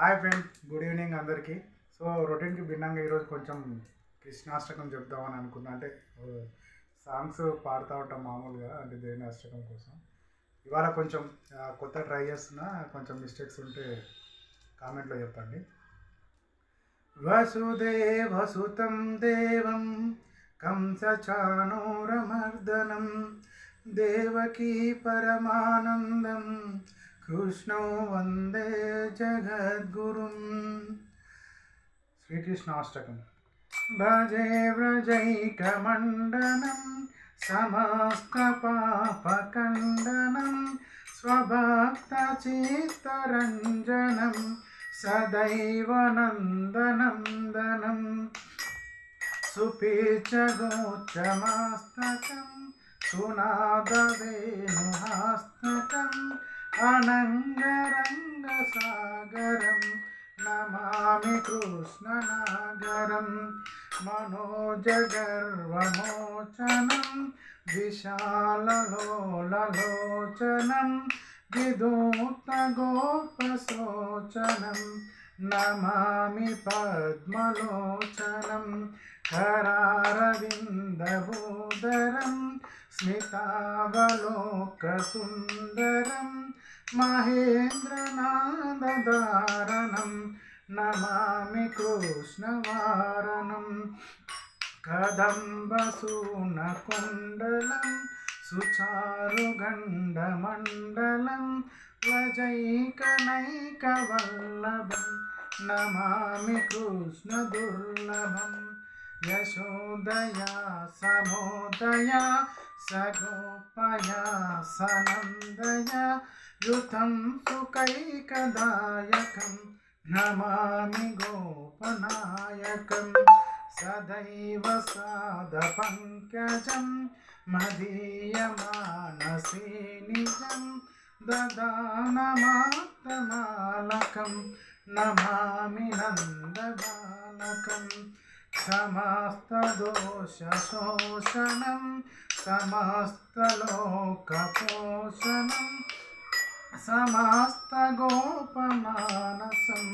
Hi friends, good evening అందరికీ. So రొటీన్కి భిన్నంగా ఈరోజు కొంచెం కృష్ణాష్టకం చెప్దామని అనుకున్నా. అంటే సాంగ్స్ పాడుతూ ఉంటాం మామూలుగా, అంటే దేవుని అష్టకం కోసం. ఇవాళ కొంచెం కొత్త ట్రై చేస్తున్నా. కొంచెం మిస్టేక్స్ ఉంటే కామెంట్లో చెప్పండి. వసుదేవసుతం దేవం కంసచాణూరమర్దనం దేవకీ పరమానందం కృష్ణో వందే జగద్గురుం. శ్రీకృష్ణాష్టకం. భజే వ్రజైకమండనం సమస్త పాపకండనం స్వభక్తచిత్తరంజనం సదైవ నందనందనం సుపీచగోచ్చమస్తకం సునాదవేణుహాస్తకం అనంగరంగసాగరం నమామి కృష్ణనాగరం మనోజగర్వమోచనం విశాలలోలలోచనం విదూతగోపశోచనం నమామి పద్మలోచనం కరారవిందభూధరం స్మితావలోకసుందరం మహేంద్రనాదధారణం నమామి కృష్ణవారణం కదంబసూనకుండలం సుచారుగండమండలం వజైకనైకవల్లభం నమామి కృష్ణదుర్లభం యశోదయా సమోదయా సగోపయా సనందయా యుతం సుకైకదాయకం నమామి గోపనాయకం సదైవ సాదపంకజం మదీయమానసే నిజం దదానమాత్తమాలకం నమామి నందబాలకం సమస్తదోషశోషణం సమస్తలోకపోషణం సమస్తగోపమానసం